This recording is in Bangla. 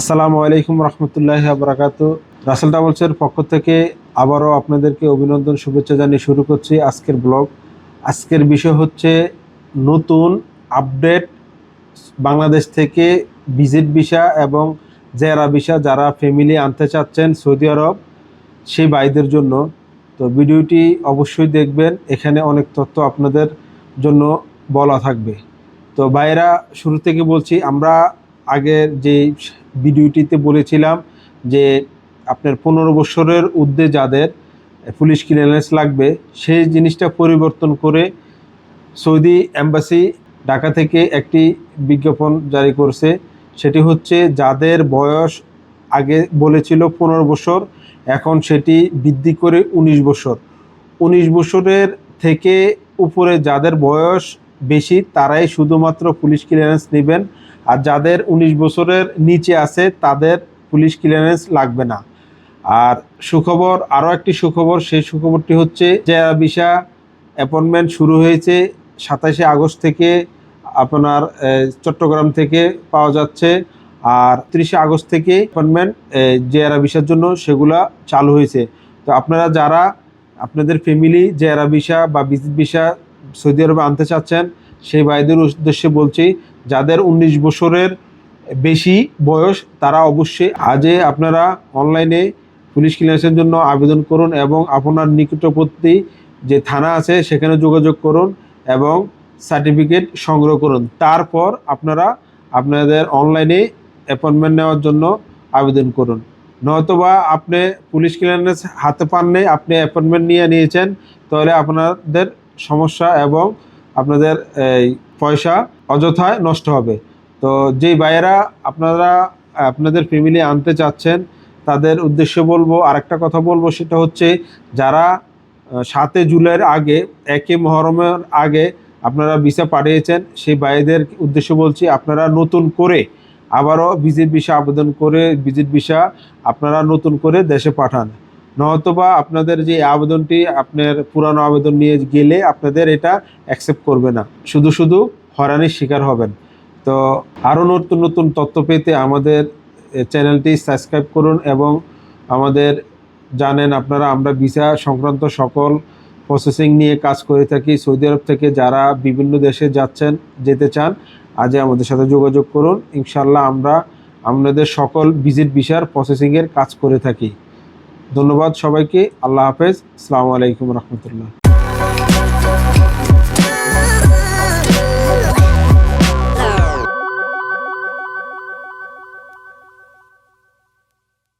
আসসালামু আলাইকুম রহমতুল্লাহি ওয়া বারাকাতুহু। রাসেল ট্রাভেলসের পক্ষ থেকে আবারও আপনাদেরকে অভিনন্দন শুভেচ্ছা জানিয়ে শুরু করছি আজকের ব্লগ। আজকের বিষয় হচ্ছে নতুন আপডেট বাংলাদেশ থেকে ভিজিট ভিসা এবং জেরা ভিসা যারা ফ্যামিলি আনতে চাচ্ছেন সৌদি আরব সেই ভাইদের জন্য। তো ভিডিওটি অবশ্যই দেখবেন, এখানে অনেক তথ্য আপনাদের জন্য বলা থাকবে। তো ভাইরা শুরু থেকে বলছি, আমরা আগের যে ভিডিওটিতে বলেছিলাম যে আপনার 15 বছরের ঊর্ধ্বে যাদের পুলিশ ক্লিয়ারেন্স লাগবে সেই জিনিসটা পরিবর্তন করে সৌদি এম্বাসি ঢাকা থেকে একটি বিজ্ঞাপন জারি করছে। সেটি হচ্ছে যাদের বয়স আগে বলেছিল 15 বছর, এখন সেটি বৃদ্ধি করে 19 বছর। 19 বছরের থেকে উপরে যাদের বয়স বেশি তারাই শুধুমাত্র পুলিশ ক্লিয়ারেন্স নেবেন, আর যাদের 19 বছরের নিচে আছে তাদের পুলিশ ক্লিয়ারেন্স লাগবে না। আর সুখবর, আরও একটি সুখবর, সেই সুখবরটি হচ্ছে যে ভিসা অ্যাপয়েন্টমেন্ট শুরু হয়েছে 27শে আগস্ট থেকে আপনার চট্টগ্রাম থেকে পাওয়া যাচ্ছে, আর 30শে আগস্ট থেকে অ্যাপয়েন্টমেন্ট জেআরআ ভিসার জন্য সেগুলা চালু হয়েছে। তো আপনারা যারা আপনাদের ফ্যামিলি জেআরআ ভিসা বা ভিজিট ভিসা সৌদি আরবে আনতে চাচ্ছেন সেই ভাইদের উদ্দেশ্যে বলছি, যাদের 19 বছরের বেশি বয়স তারা অবশ্যই আজই আপনারা অনলাইনে পুলিশ ক্লিয়ারেন্সের জন্য আবেদন করুন এবং আপনার নিকটবর্তী যে থানা আছে সেখানে যোগাযোগ করুন এবং সার্টিফিকেট সংগ্রহ করুন। তারপর আপনারা আপনাদের অনলাইনে অ্যাপয়েন্টমেন্ট নেওয়ার জন্য আবেদন করুন। নয়তোবা আপনি পুলিশ ক্লিয়ারেন্স হাতে পাননি, আপনি অ্যাপয়েন্টমেন্ট নিয়েছেন, তাহলে আপনাদের সমস্যা এবং আপনাদের পয়সা অযথায় নষ্ট হবে। তো যেই ভাইয়েরা আপনারা আপনাদের ফ্যামিলি আনতে চাচ্ছেন তাদের উদ্দেশ্যে বলবো, আরেকটা কথা বলবো, সেটা হচ্ছে যারা 7 জুলাইয়ের আগে 1 মুহররমের আগে আপনারা ভিসা পাঠিয়েছেন সেই ভাইদের উদ্দেশ্যে বলছি, আপনারা নতুন করে আবারও ভিজিট ভিসা আবেদন করে ভিজিট ভিসা আপনারা নতুন করে দেশে পাঠান। নয়তোবা আপনাদের যে আবেদনটি আপনার পুরানো আবেদন নিয়ে গেলে আপনাদের এটা অ্যাকসেপ্ট করবে না, শুধু শুধু হয়রানির শিকার হবেন। তো আরও নতুন নতুন তথ্য পেতে আমাদের চ্যানেলটি সাবস্ক্রাইব করুন এবং আমাদের জানেন আপনারা আমরা ভিসা সংক্রান্ত সকল প্রসেসিং নিয়ে কাজ করে থাকি। সৌদি আরব থেকে যারা বিভিন্ন দেশে যেতে চান আজই আমাদের সাথে যোগাযোগ করুন, ইনশাল্লাহ আমরা আপনাদের সকল ভিজিট ভিসার প্রসেসিংয়ের কাজ করে থাকি। ধন্যবাদ সবাইকে, আল্লাহ হাফেজ, আসসালামু আলাইকুম রহমতুল্লাহ।